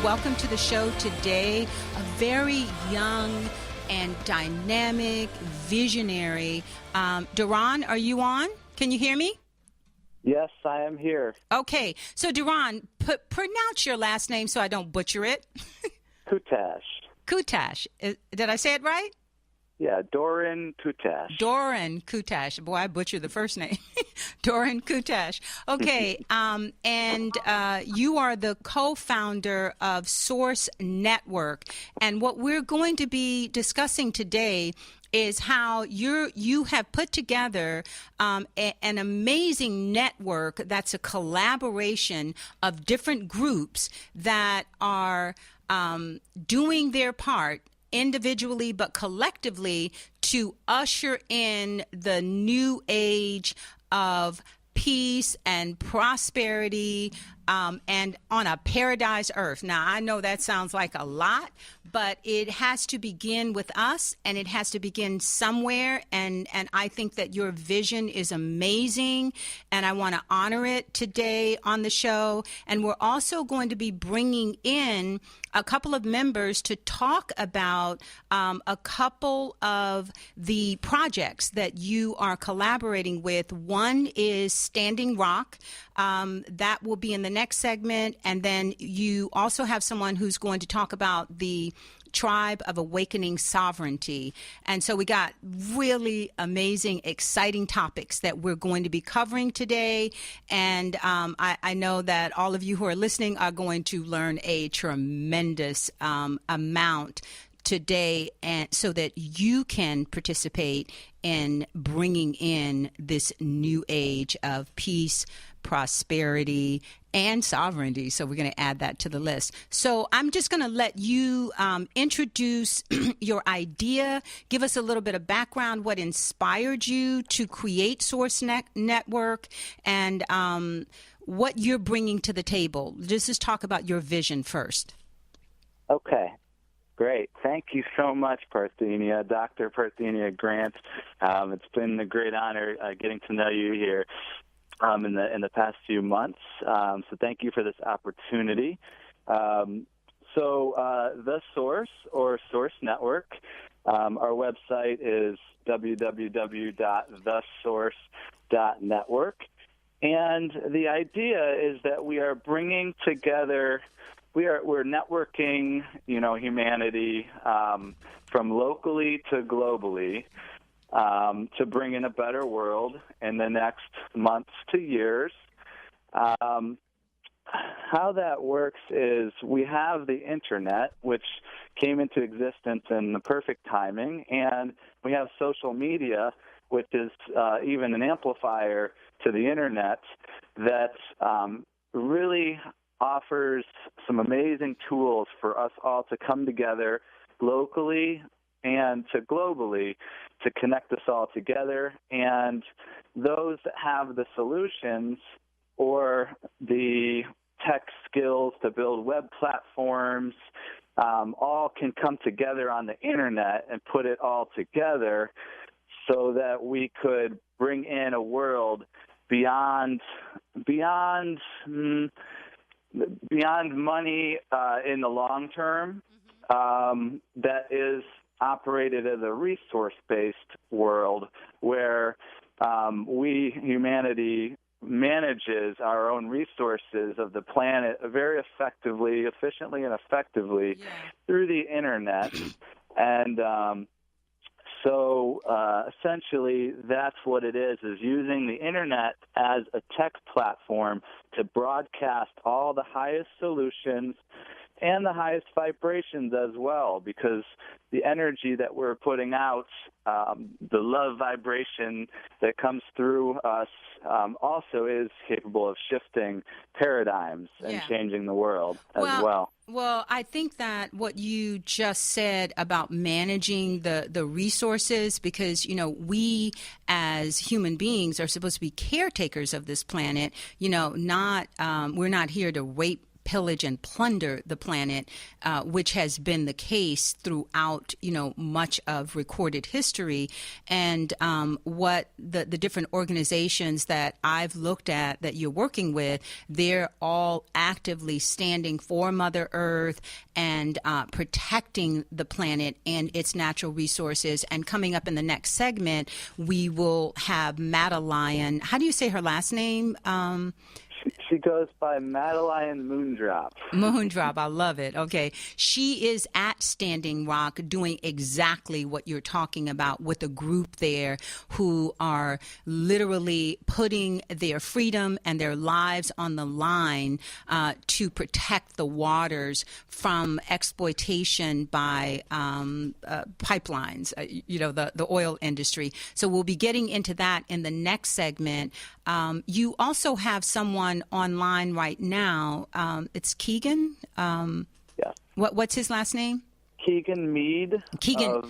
welcome to the show today. A very young and dynamic visionary. Doron, are you on? Can you hear me? Yes, I am here. Okay. So, Doron, pronounce your last name so I don't butcher it. Kutash. Kutash. Did I say it right? Yeah, Doron Kutash. Doron Kutash. Boy, I butchered the first name. Doron Kutash. Okay, and you are the co-founder of Source.network. And what we're going to be discussing today is how you have put together an amazing network that's a collaboration of different groups that are doing their part individually but collectively to usher in the new age of peace and prosperity and on a paradise earth. Now, I know that sounds like a lot, but it has to begin with us, and it has to begin somewhere. And I think that your vision is amazing, and I want to honor it today on the show. And we're also going to be bringing in a couple of members to talk about a couple of the projects that you are collaborating with. One is Standing Rock. That will be in the next segment. And then you also have someone who's going to talk about the Tribe of Awakening Sovereignty. And so we got really amazing, exciting topics that we're going to be covering today. And I know that all of you who are listening are going to learn a tremendous amount today, and so that you can participate in bringing in this new age of peace, prosperity, and sovereignty. So we're going to add that to the list. So I'm just going to let you introduce your idea, give us a little bit of background, what inspired you to create Source.network, and what you're bringing to the table. Just talk about your vision first. Okay. Great. Thank you so much, Parthenia, Dr. Parthenia Grant. It's been a great honor getting to know you here in the past few months. So thank you for this opportunity. The Source, or Source Network, our website is www.thesource.network. And the idea is that we are bringing together We're networking, humanity from locally to globally to bring in a better world in the next months to years. How that works is we have the internet, which came into existence in the perfect timing, and we have social media, which is even an amplifier to the internet that really offers some amazing tools for us all to come together locally and to globally to connect us all together. And those that have the solutions or the tech skills to build web platforms all can come together on the internet and put it all together so that we could bring in a world beyond money in the long term, that is operated as a resource-based world where humanity manages our own resources of the planet very efficiently and effectively through the internet. And So essentially, that's what it is using the internet as a tech platform to broadcast all the highest solutions and the highest vibrations as well, because the energy that we're putting out, the love vibration that comes through us, also is capable of shifting paradigms and changing the world as well. Well, I think that what you just said about managing the resources, because, you know, we as human beings are supposed to be caretakers of this planet, you know, we're not here to rape pillage and plunder the planet, which has been the case throughout, much of recorded history. And what the different organizations that I've looked at that you're working with, they're all actively standing for Mother Earth and protecting the planet and its natural resources. And coming up in the next segment, we will have Madelion. How do you say her last name? She goes by Madelion Moondrop. Moondrop, I love it. Okay. She is at Standing Rock doing exactly what you're talking about with a group there who are literally putting their freedom and their lives on the line to protect the waters from exploitation by pipelines, the oil industry. So we'll be getting into that in the next segment. You also have someone online right now. It's Keegan. Yeah. What's his last name? Keegan Meade. Keegan.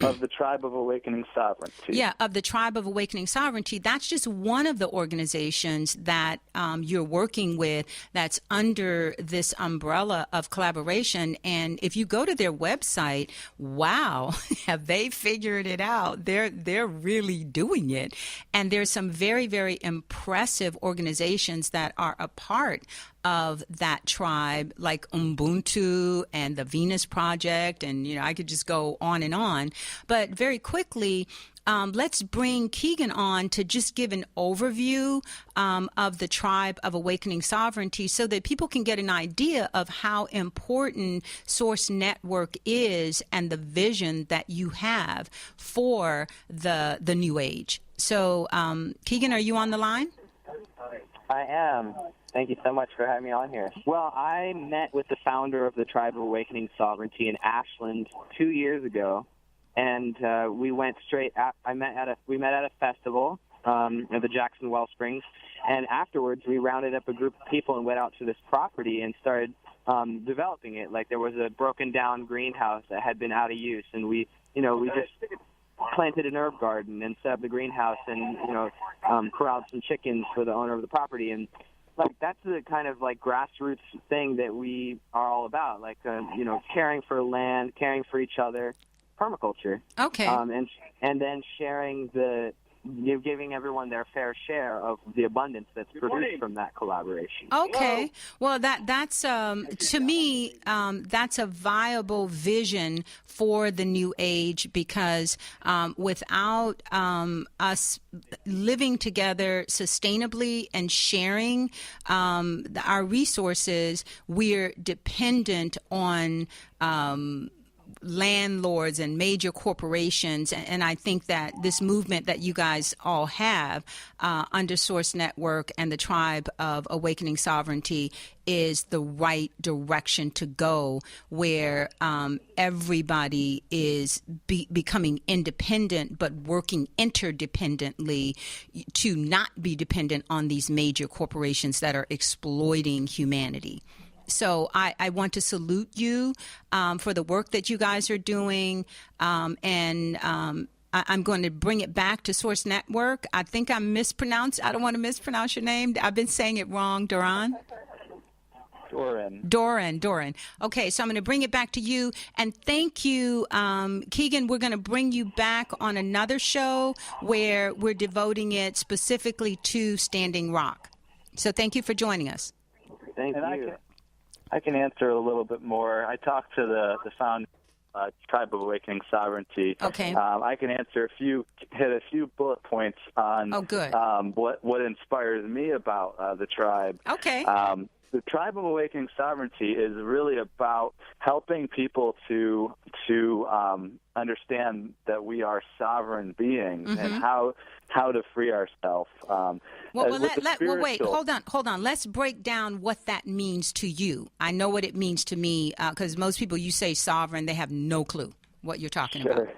Of the Tribe of Awakening Sovereignty. Yeah, of the Tribe of Awakening Sovereignty. That's just one of the organizations that you're working with that's under this umbrella of collaboration. And if you go to their website, wow, have they figured it out? They're really doing it. And there's some very, very impressive organizations that are a part of that tribe, like Ubuntu and the Venus Project, and I could just go on and on. But very quickly, let's bring Keegan on to just give an overview of the Tribe of Awakening Sovereignty so that people can get an idea of how important Source Network is and the vision that you have for the New Age. So, Keegan, are you on the line? I am. Thank you so much for having me on here. Well, I met with the founder of the Tribe of Awakening Sovereignty in Ashland 2 years ago, and we went straight. We met at a festival at the Jackson Wellsprings, and afterwards we rounded up a group of people and went out to this property and started developing it. Like, there was a broken down greenhouse that had been out of use, and we just planted an herb garden and set up the greenhouse and corralled some chickens for the owner of the property. And that's the kind of grassroots thing that we are all about, caring for land, caring for each other, permaculture. Okay. And then sharing giving everyone their fair share of the abundance that's produced from that collaboration. Okay. Well, that's to me, that's a viable vision for the New Age, because without us living together sustainably and sharing our resources, we're dependent on landlords and major corporations, and I think that this movement that you guys all have under Source Network and the Tribe of Awakening Sovereignty is the right direction to go, where everybody is becoming independent but working interdependently to not be dependent on these major corporations that are exploiting humanity. So I want to salute you for the work that you guys are doing, and I'm going to bring it back to Source Network. I think I don't want to mispronounce your name. I've been saying it wrong, Doron. Doron. Okay, so I'm going to bring it back to you. And thank you, Keegan. We're going to bring you back on another show where we're devoting it specifically to Standing Rock. So thank you for joining us. Thank you. I can answer a little bit more. I talked to the founder of Tribe of Awakening Sovereignty. Okay. I can hit a few bullet points on what inspires me about the tribe. Okay. The Tribe of Awakening Sovereignty is really about helping people to understand that we are sovereign beings and how to free ourselves. Wait, hold on. Let's break down what that means to you. I know what it means to me, because most people, you say sovereign, they have no clue what you're talking about.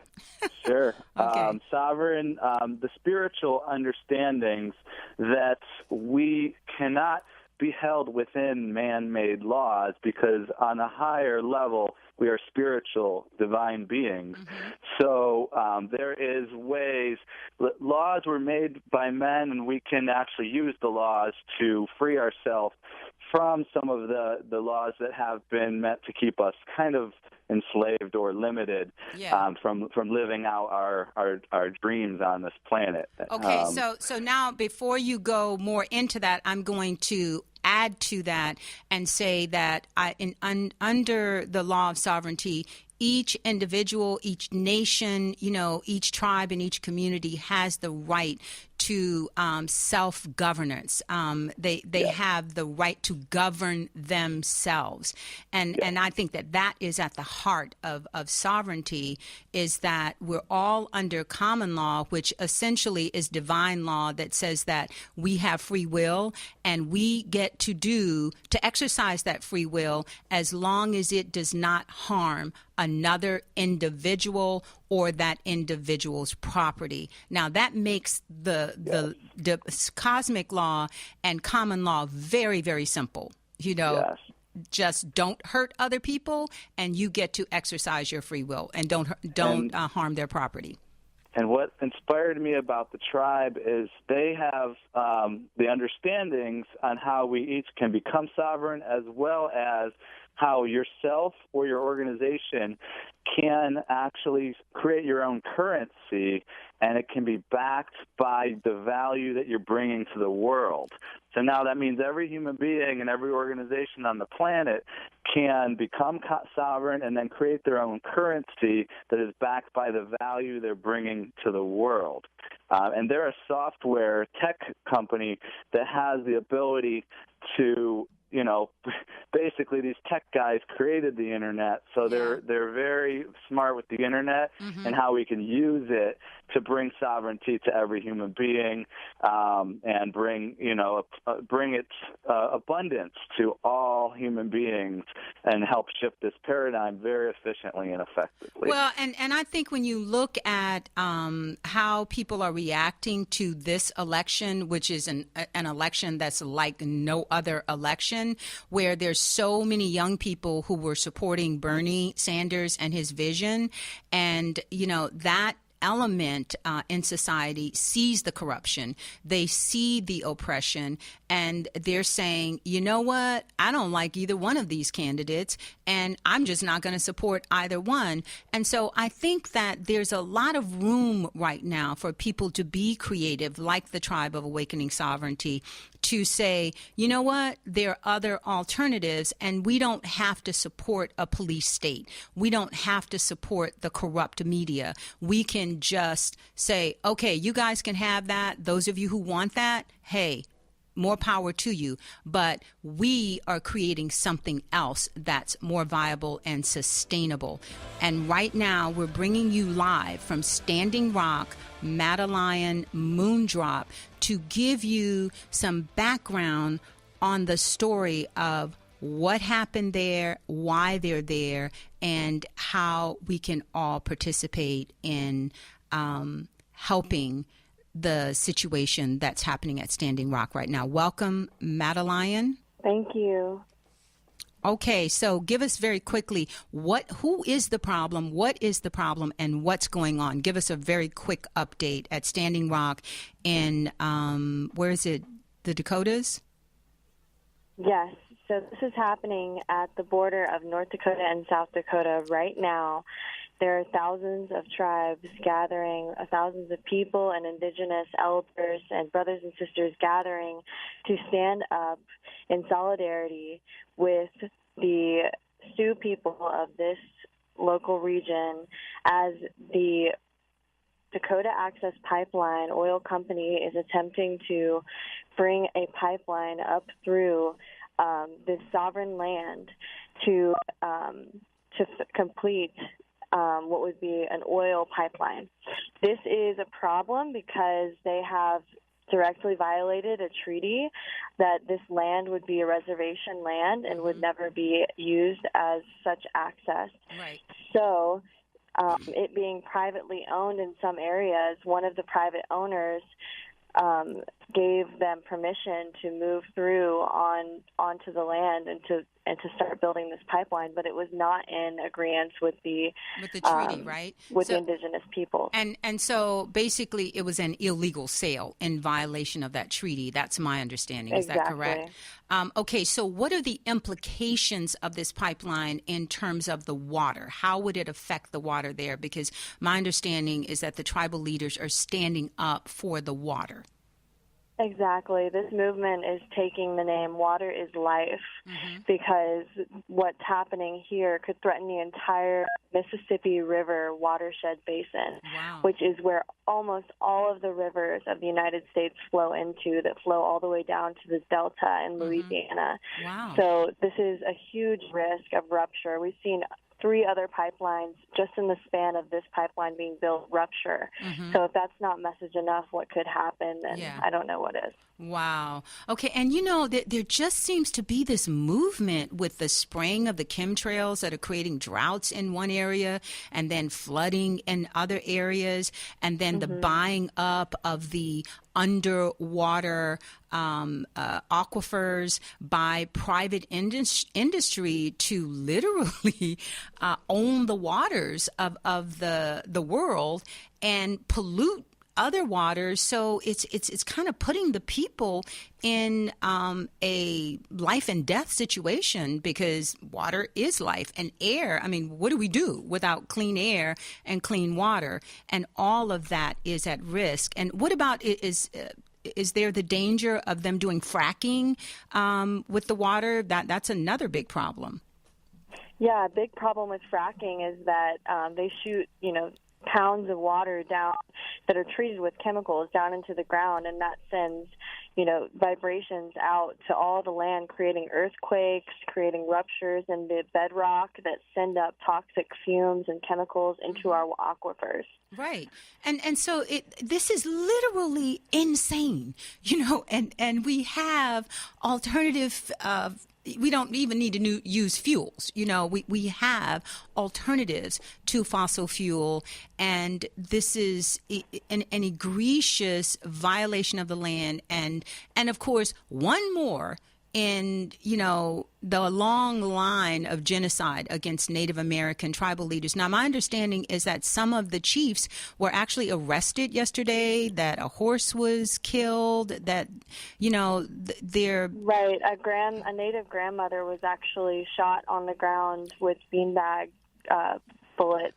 Sure. Okay. Sovereign, the spiritual understandings that we cannot be held within man-made laws, because on a higher level we are spiritual divine beings. Mm-hmm. So there is ways. Laws were made by men, and we can actually use the laws to free ourselves from some of the laws that have been meant to keep us kind of enslaved or limited from living out our dreams on this planet. Okay, so now before you go more into that, I'm going to add to that and say that under the law of sovereignty, each individual, each nation, each tribe and each community has the right to self-governance. They have the right to govern themselves. And I think that is at the heart of sovereignty, is that we're all under common law, which essentially is divine law that says that we have free will and we get to exercise that free will as long as it does not harm another individual or that individual's property. Now, that makes the cosmic law and common law very, very simple. Just don't hurt other people, and you get to exercise your free will, and don't harm their property. And what inspired me about the tribe is they have the understandings on how we each can become sovereign, as well as how yourself or your organization can actually create your own currency, and it can be backed by the value that you're bringing to the world. So now that means every human being and every organization on the planet can become sovereign and then create their own currency that is backed by the value they're bringing to the world. And they're a software tech company that has the ability to, basically these tech guys created the internet, so they're very smart with the internet and how we can use it to bring sovereignty to every human being, and bring its abundance to all human beings, and help shift this paradigm very efficiently and effectively. Well, and I think when you look at how people are reacting to this election, which is an election that's like no other election, where there's so many young people who were supporting Bernie Sanders and his vision, and that element in society sees the corruption, they see the oppression, and they're saying, you know what, I don't like either one of these candidates, and I'm just not going to support either one. And so I think that there's a lot of room right now for people to be creative, like the Tribe of Awakening Sovereignty, to say, you know what, there are other alternatives, and we don't have to support a police state. We don't have to support the corrupt media. We can just say, okay, you guys can have that. Those of you who want that, hey, more power to you. But we are creating something else that's more viable and sustainable. And right now, we're bringing you live from Standing Rock, Madelion Moondrop, to give you some background on the story of what happened there, why they're there, and how we can all participate in helping the situation that's happening at Standing Rock right now. Welcome, Madelion. Thank you. Okay, so give us very quickly, who is the problem, what is the problem, and what's going on? Give us a very quick update at Standing Rock in, where is it, the Dakotas? Yes, so this is happening at the border of North Dakota and South Dakota right now. There are thousands of tribes gathering, thousands of people and indigenous elders and brothers and sisters gathering to stand up in solidarity with the Sioux people of this local region as the Dakota Access Pipeline oil company is attempting to bring a pipeline up through this sovereign land to complete what would be an oil pipeline. This is a problem because they have directly violated a treaty that this land would be a reservation land and would never be used as such access. Right. So it being privately owned in some areas, one of the private owners gave them permission to move through onto the land and to start building this pipeline, but it was not in agreement with the treaty, right? With the indigenous people. And so basically it was an illegal sale in violation of that treaty. That's my understanding. Is that correct? Okay, so what are the implications of this pipeline in terms of the water? How would it affect the water there? Because my understanding is that the tribal leaders are standing up for the water. Exactly. This movement is taking the name Water is Life because what's happening here could threaten the entire Mississippi River watershed basin, which is where almost all of the rivers of the United States flow into, that flow all the way down to the Delta in Louisiana. Wow. So this is a huge risk of rupture. We've seen 3 other pipelines just in the span of this pipeline being built rupture. So if that's not message enough, what could happen, then I don't know what is. Wow. Okay, and there just seems to be this movement with the spraying of the chemtrails that are creating droughts in one area and then flooding in other areas, and then the buying up of the underwater aquifers by private industry to literally own the waters of the world and pollute other waters. So it's kind of putting the people in a life and death situation, because water is life, and air. I mean, what do we do without clean air and clean water? And all of that is at risk. And what about is there the danger of them doing fracking with the water? That's another big problem. Yeah, a big problem with fracking is that they shoot, pounds of water down that are treated with chemicals down into the ground, and that sends vibrations out to all the land, creating earthquakes, creating ruptures in the bedrock that send up toxic fumes and chemicals into our aquifers. Right. And so this is literally insane, and we have alternative we don't even need to use fuels. We have alternatives to fossil fuel, and this is an egregious violation of the land. And of course, one more in, the long line of genocide against Native American tribal leaders. Now, my understanding is that some of the chiefs were actually arrested yesterday, that a horse was killed, that, they're... Right. A Native grandmother was actually shot on the ground with beanbag bullets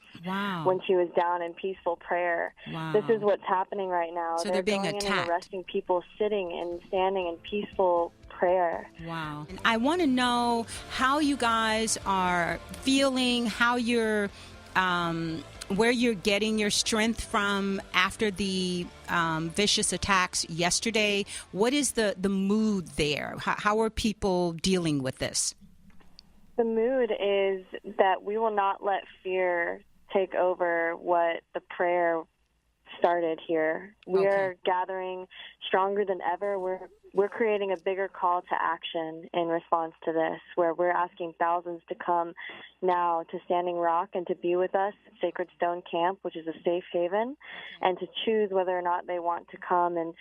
when she was down in peaceful prayer. Wow. This is what's happening right now. So they're being going attacked. in and arresting people sitting and standing in peaceful prayer. Wow. And I want to know how you guys are feeling, how you're, where you're getting your strength from after the vicious attacks yesterday. What is the mood there? How are people dealing with this? The mood is that we will not let fear take over what the prayer started here. We are gathering stronger than ever. We're creating a bigger call to action in response to this, where we're asking thousands to come now to Standing Rock and to be with us at Sacred Stone Camp, which is a safe haven, and to choose whether or not they want to come and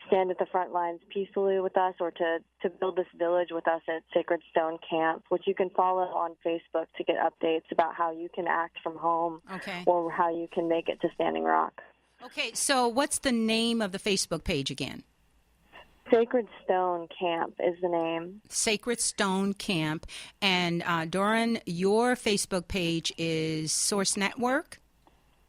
stand at the front lines peacefully with us, or to build this village with us at Sacred Stone Camp, which you can follow on Facebook to get updates about how you can act from home or how you can make it to Standing Rock. Okay, so what's the name of the Facebook page again? Sacred Stone Camp is the name. Sacred Stone Camp. And Doron, your Facebook page is Source Network?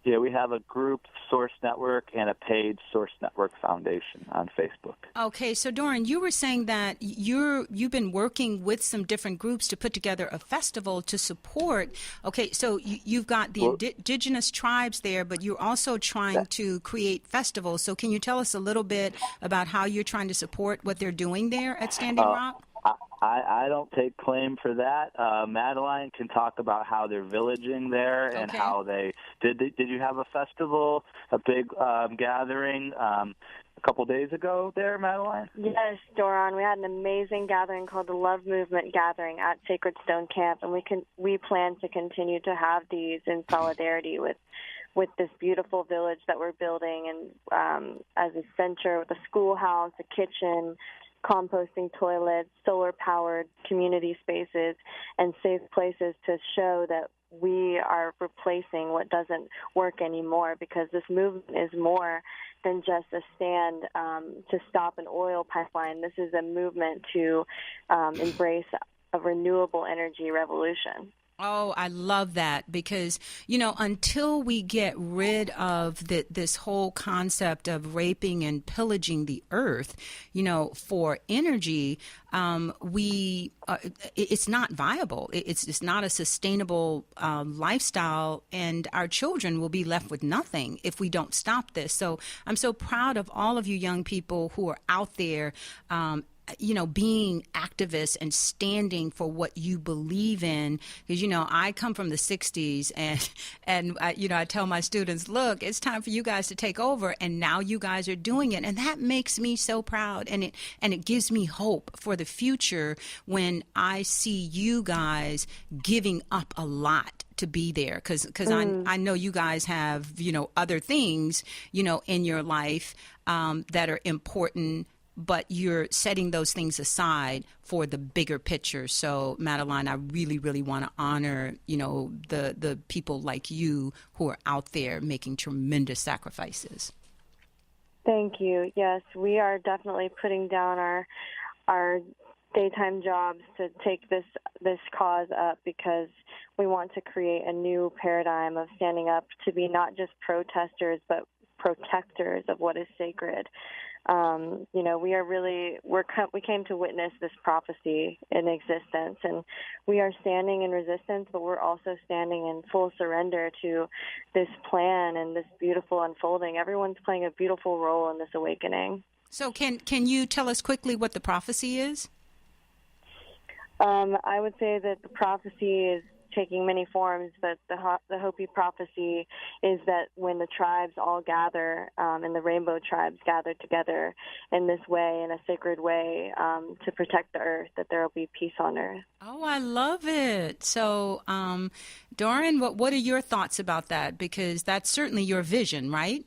Yeah, we have a group, Source Network, and a page, Source Network Foundation, on Facebook. Okay, so Doron, you were saying that you've been working with some different groups to put together a festival to support. Okay, so you've got the indigenous tribes there, but you're also trying to create festivals. So can you tell us a little bit about how you're trying to support what they're doing there at Standing Rock? I don't take claim for that. Madelion can talk about how they're villaging there and how they did. Did you have a festival, a big gathering a couple days ago there, Madelion? Yes, Doron. We had an amazing gathering called the Love Movement Gathering at Sacred Stone Camp, and we plan to continue to have these in solidarity with with this beautiful village that we're building, and as a center with a schoolhouse, a kitchen, composting toilets, solar-powered community spaces, and safe places to show that we are replacing what doesn't work anymore, because this movement is more than just a stand to stop an oil pipeline. This is a movement to embrace a renewable energy revolution. Oh, I love that, because, until we get rid of this whole concept of raping and pillaging the earth, for energy, it's not viable. It's not a sustainable lifestyle, and our children will be left with nothing if we don't stop this. So I'm so proud of all of you young people who are out there, being activists and standing for what you believe in. Because, I come from the 60s, and I tell my students, look, it's time for you guys to take over. And now you guys are doing it. And that makes me so proud. And it gives me hope for the future when I see you guys giving up a lot to be there, because I know you guys have, other things, in your life that are important, but you're setting those things aside for the bigger picture. So, Madelion, I really, really want to honor, the people like you who are out there making tremendous sacrifices. Thank you. Yes, we are definitely putting down our daytime jobs to take this cause up, because we want to create a new paradigm of standing up to be not just protesters, but protectors of what is sacred. We came to witness this prophecy in existence, and we are standing in resistance, but we're also standing in full surrender to this plan and this beautiful unfolding. Everyone's playing a beautiful role in this awakening. So can you tell us quickly what the prophecy is? I would say that the prophecy is taking many forms, but the Hopi prophecy is that when the tribes all gather, and the rainbow tribes gather together in this way, in a sacred way, to protect the earth, that there will be peace on earth. Oh, I love it. So, Doron, what are your thoughts about that? Because that's certainly your vision, right?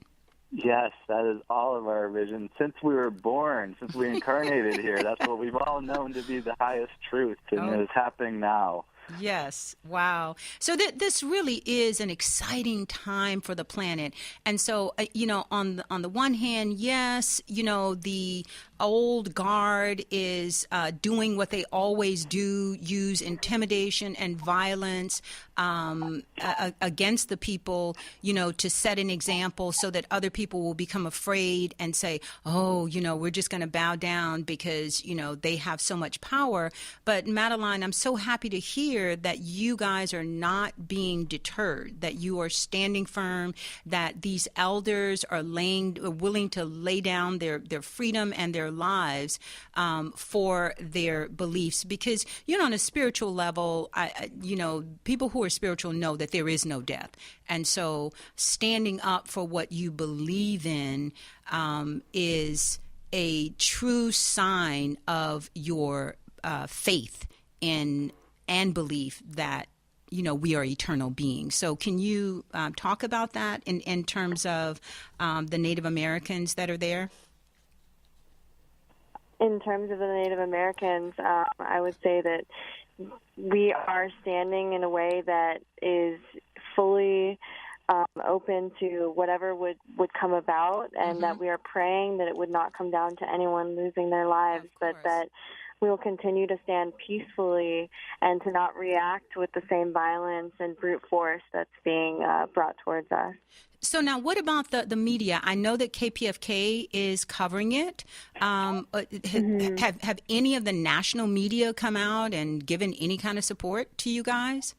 Yes, that is all of our vision. Since we were born, since we incarnated here, that's what we've all known to be the highest truth, and it is happening now. Yes. Wow. So this really is an exciting time for the planet. And so, on the one hand, yes, the old guard is doing what they always do, use intimidation and violence against the people, to set an example so that other people will become afraid and say, oh, we're just going to bow down because, they have so much power. But Madelion, I'm so happy to hear that you guys are not being deterred, that you are standing firm, that these elders are willing to lay down their freedom and their lives for their beliefs. Because, on a spiritual level, people who are spiritual know that there is no death. And so standing up for what you believe in is a true sign of your faith in and belief that, we are eternal beings. So can you talk about that in terms of the Native Americans that are there? In terms of the Native Americans, I would say that we are standing in a way that is fully open to whatever would come about, and that we are praying that it would not come down to anyone losing their lives, but that we will continue to stand peacefully and to not react with the same violence and brute force that's being brought towards us. So now what about the media? I know that KPFK is covering it. Have any of the national media come out and given any kind of support to you guys?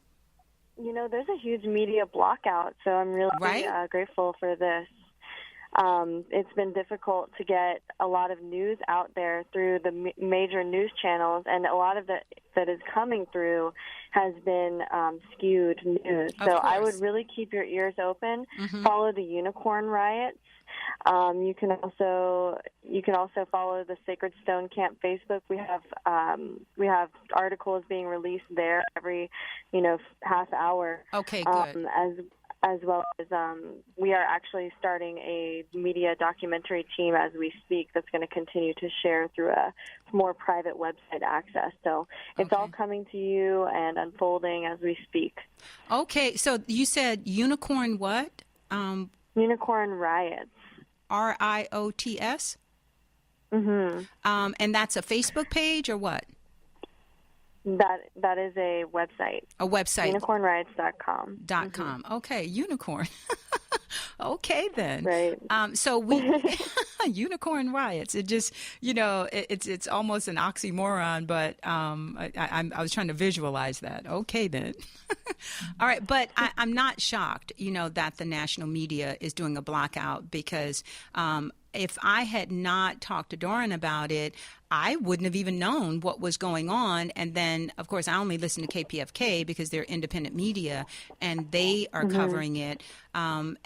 There's a huge media blockout, so I'm really grateful for this. It's been difficult to get a lot of news out there through the major news channels, and a lot of that is coming through has been skewed news. So I would really keep your ears open. Follow the Unicorn Riots. You can also follow the Sacred Stone Camp Facebook. We have articles being released there every half hour. Okay, good. as well as we are actually starting a media documentary team as we speak that's going to continue to share through a more private website access. So it's all coming to you and unfolding as we speak. Okay, so you said unicorn what? Unicorn Riots. RIOTS? Mm-hmm. And that's a Facebook page or what? That is a website. A website. Unicornriots.com. .com. Okay, unicorn. Okay, then. Right. So we unicorn riots. It just, it's almost an oxymoron, but I was trying to visualize that. Okay, then. All right, but I'm not shocked, that the national media is doing a blackout because if I had not talked to Doron about it, I wouldn't have even known what was going on. And then, of course, I only listen to KPFK because they're independent media and they are covering it. And,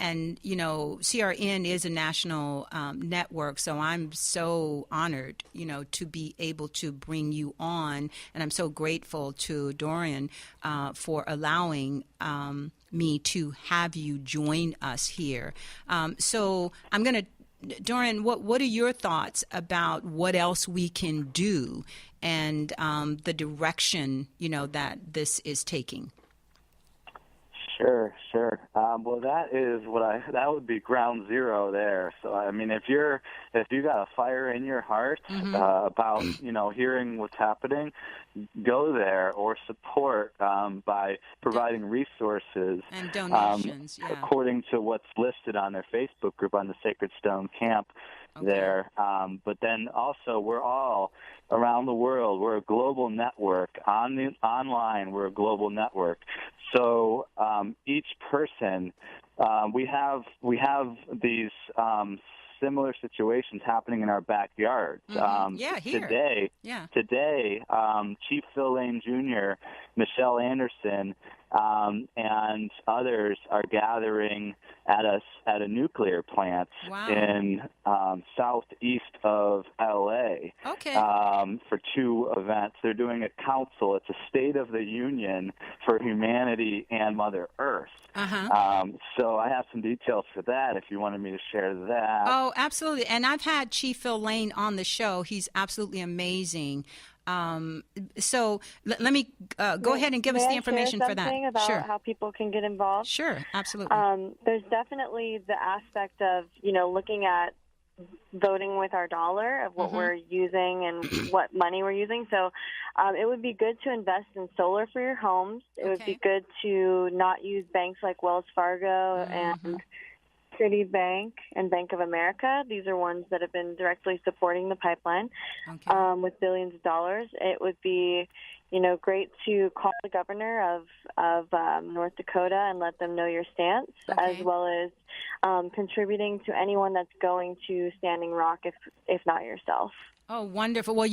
CRN is a national network. So I'm so honored, to be able to bring you on. And I'm so grateful to Doron for allowing me to have you join us here. So I'm going to Doron, what are your thoughts about what else we can do and the direction, that this is taking? Sure. Well, that would be ground zero there. So, I mean, if you got a fire in your heart about, hearing what's happening, go there or support by providing resources and donations, according to what's listed on their Facebook group on the Sacred Stone Camp there. But then also, we're all around the world. We're a global network. Online, we're a global network. So each person, we have these similar situations happening in our backyards. Here. Today, Chief Phil Lane Jr., Michelle Anderson, and others are gathering at a nuclear plant in southeast of LA for two events. They're doing a council. It's a State of the Union for humanity and Mother Earth. So I have some details for that if you wanted me to share that. Oh, absolutely. And I've had Chief Phil Lane on the show. He's absolutely amazing. So let me go ahead and give us the information for that. About how people can get involved? Sure, absolutely. There's definitely the aspect of, looking at voting with our dollar of what we're using and what money we're using. So it would be good to invest in solar for your homes. It would be good to not use banks like Wells Fargo and Citibank and Bank of America. These are ones that have been directly supporting the pipeline with billions of dollars. It would be, great to call the governor of North Dakota and let them know your stance, as well as contributing to anyone that's going to Standing Rock, if not yourself. Oh, wonderful. Well,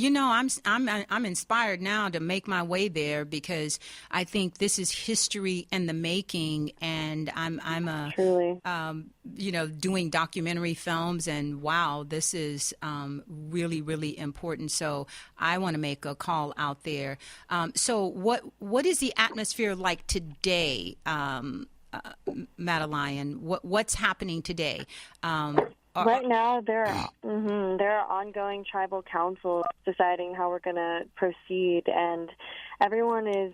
I'm inspired now to make my way there because I think this is history in the making, and I'm Truly. Doing documentary films, and wow, this is really, really important. So I want to make a call out there. So what is the atmosphere like today, Madelion? What's happening today? Right now, there are ongoing tribal councils deciding how we're going to proceed, and everyone is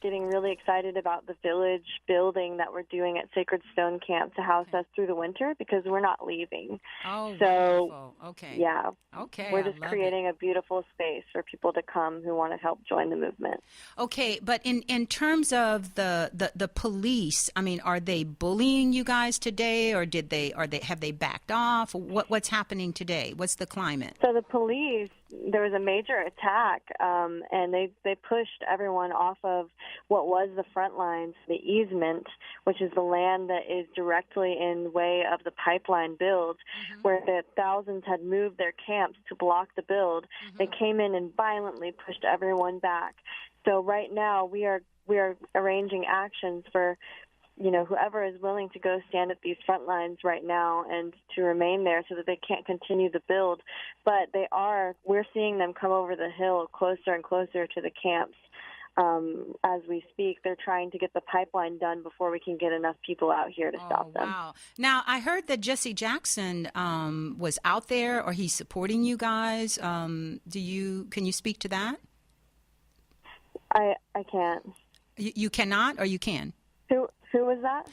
getting really excited about the village building that we're doing at Sacred Stone Camp to house us through the winter because we're not leaving. Oh, so wonderful. Okay. Yeah. Okay. We're just creating a beautiful space for people to come who want to help join the movement. Okay, but in terms of the police, I mean, are they bullying you guys today, or have they backed off? What's happening today? What's the climate? So the police, there was a major attack, and they pushed everyone off of what was the front lines, the easement, which is the land that is directly in way of the pipeline build, where the thousands had moved their camps to block the build. They came in and violently pushed everyone back. So right now we are arranging actions for whoever is willing to go stand at these front lines right now and to remain there so that they can't continue the build. But we're seeing them come over the hill closer and closer to the camps. as we speak. They're trying to get the pipeline done before we can get enough people out here to stop them. Wow. Now, I heard that Jesse Jackson was out there, or he's supporting you guys. Can you speak to that? I can't. You cannot, or you can? Who was that?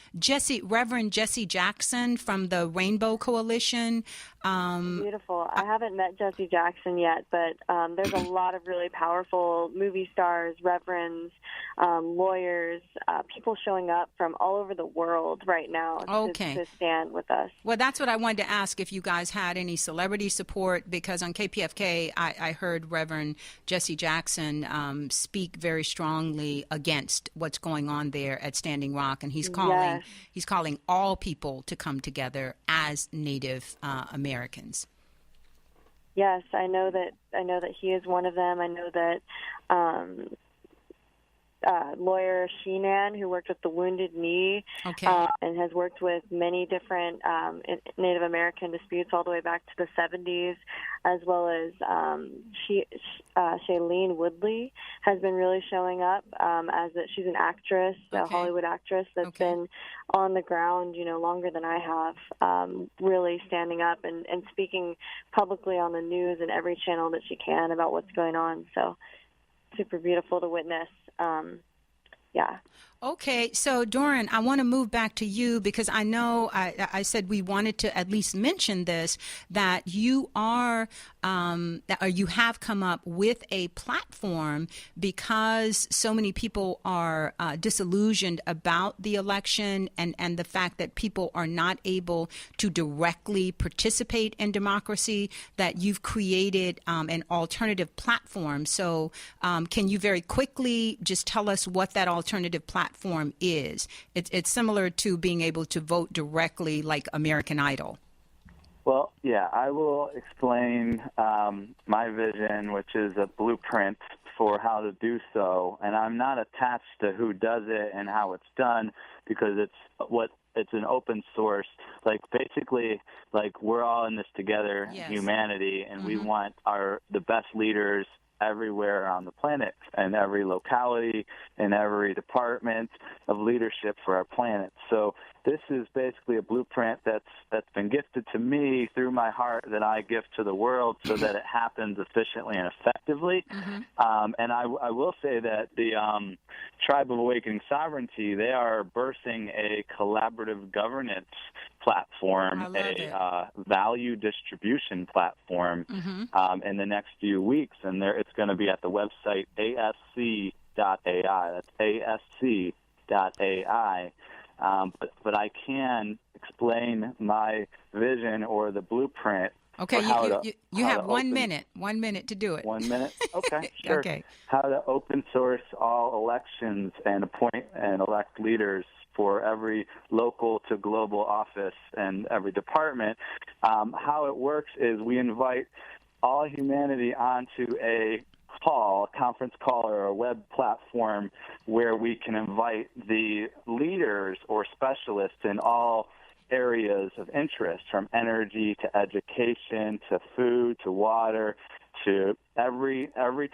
Reverend Jesse Jackson from the Rainbow Coalition. Beautiful. I haven't met Jesse Jackson yet, but there's a lot of really powerful movie stars, reverends, lawyers, people showing up from all over the world right now to stand with us. Well, that's what I wanted to ask, if you guys had any celebrity support, because on KPFK, I heard Reverend Jesse Jackson speak very strongly against what's going on there at Standing Rock, and he's calling all people to come together as Native Americans. Yes, I know that he is one of them. I know that lawyer Sheenan, who worked with the Wounded Knee, and has worked with many different Native American disputes all the way back to the 70s, as well as Shailene Woodley has been really showing up she's an actress, a Hollywood actress that's been on the ground, longer than I have, really standing up and speaking publicly on the news and every channel that she can about what's going on. So super beautiful to witness. Yeah. Okay, so Doron, I want to move back to you, because I know I said we wanted to at least mention this, that you are, or you have come up with a platform because so many people are disillusioned about the election and the fact that people are not able to directly participate in democracy, that you've created an alternative platform. So can you very quickly just tell us what that alternative platform is? It's similar to being able to vote directly like American Idol. Well, yeah, I will explain my vision, which is a blueprint for how to do so. And I'm not attached to who does it and how it's done, because it's an open source. Basically, we're all in this together, humanity, and we want the best leaders everywhere on the planet, and every locality and every department of leadership for our planet. So this is basically a blueprint that's been gifted to me through my heart that I gift to the world so that it happens efficiently and effectively. And I will say that the Tribe of Awakening Sovereignty, they are birthing a collaborative governance platform, a value distribution platform in the next few weeks. And it's going to be at the website asc.ai. That's asc.ai. But I can explain my vision or the blueprint. Okay, you have 1 minute. 1 minute to do it. 1 minute? Okay, sure. Okay. How to open source all elections and appoint and elect leaders for every local to global office and every department. How it works is we invite all humanity onto a conference call, or a web platform where we can invite the leaders or specialists in all areas of interest, from energy to education to food to water to every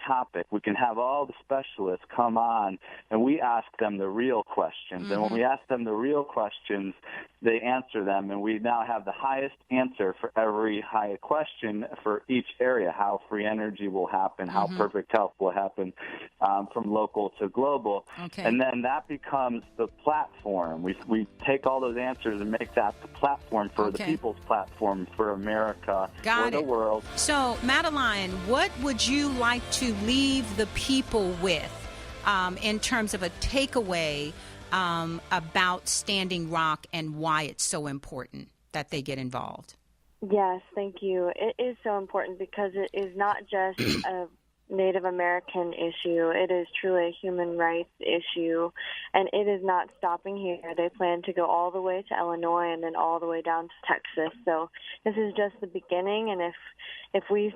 topic. We can have all the specialists come on, and we ask them the real questions. And when we ask them the real questions, they answer them, and we now have the highest answer for every high question for each area: how free energy will happen, how perfect health will happen, from local to global. And then that becomes the platform. We take all those answers and make that the platform for the people's platform for America or the world. So, Madelion, what would you like to leave the people with in terms of a takeaway about Standing Rock and why it's so important that they get involved? Yes, thank you. It is so important because it is not just a Native American issue. It is truly a human rights issue, and it is not stopping here. They plan to go all the way to Illinois and then all the way down to Texas. So this is just the beginning, and if we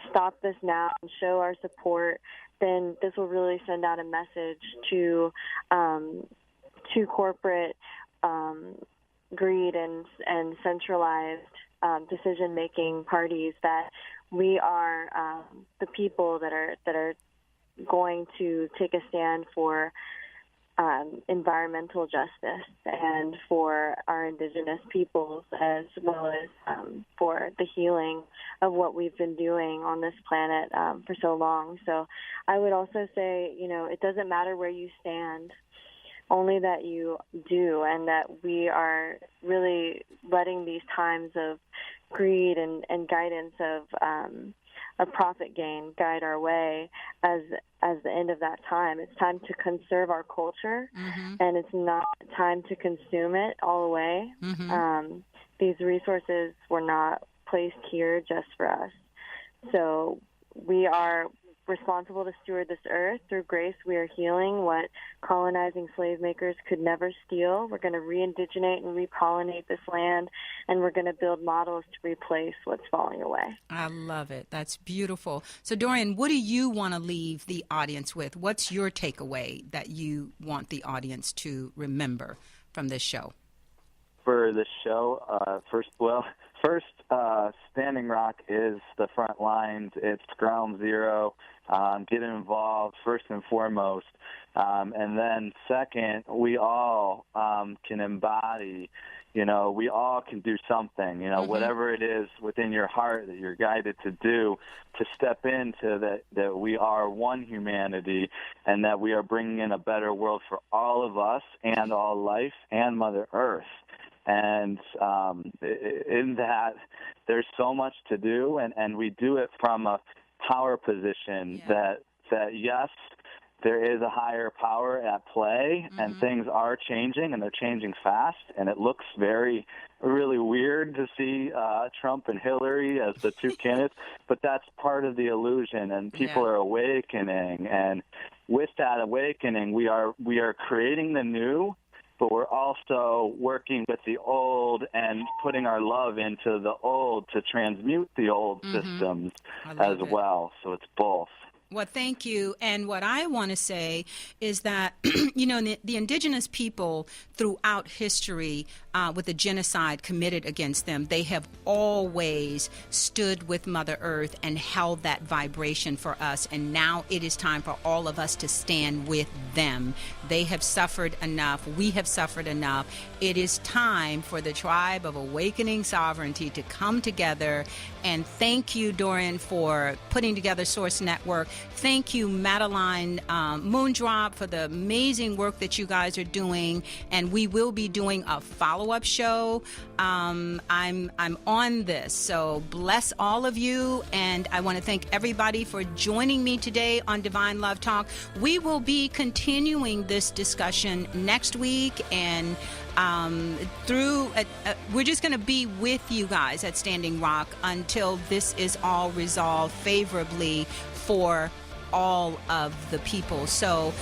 stop this now and show our support, then this will really send out a message to corporate greed and centralized decision-making parties that we are the people that are going to take a stand for environmental justice and for our indigenous peoples, as well as for the healing of what we've been doing on this planet for so long. So I would also say, it doesn't matter where you stand, only that you do, and that we are really letting these times of greed and guidance of profit gain guide our way as the end of that time. It's time to conserve our culture, and it's not time to consume it all away. These resources were not placed here just for us. So we are responsible to steward this earth. Through grace, we are healing what colonizing slave makers could never steal. We're going to re-indigenate and repollinate this land, and we're going to build models to replace what's falling away. I love it. That's beautiful. So, Dorian, what do you want to leave the audience with? What's your takeaway that you want the audience to remember from this show? For the show, first, Standing Rock is the front lines. It's ground zero. Get involved first and foremost. And then second, we all can embody, we all can do something, whatever it is within your heart that you're guided to do, to step into that we are one humanity and that we are bringing in a better world for all of us and all life and Mother Earth. And in that, there's so much to do, and we do it from a power position that yes, there is a higher power at play, and things are changing, and they're changing fast, and it looks really weird to see Trump and Hillary as the two candidates, but that's part of the illusion, and people are awakening, and with that awakening, we are creating the new, but we're also working with the old and putting our love into the old to transmute the old systems as well. So it's both. Well, thank you. And what I want to say is that, the indigenous people throughout history, with the genocide committed against them, they have always stood with Mother Earth and held that vibration for us. And now it is time for all of us to stand with them. They have suffered enough. We have suffered enough. It is time for the tribe of awakening sovereignty to come together. And thank you, Doron, for putting together Source Network. Thank you, Madelion Moondrop, for the amazing work that you guys are doing. And we will be doing a follow-up show. I'm on this, so bless all of you. And I want to thank everybody for joining me today on Divine Love Talk. We will be continuing this discussion next week, and we're just going to be with you guys at Standing Rock until this is all resolved favorably for all of the people. So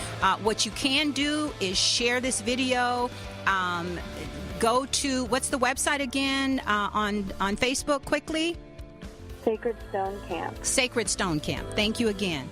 what you can do is share this video. Go to, what's the website again, on Facebook quickly? Sacred Stone Camp. Sacred Stone Camp. Thank you again.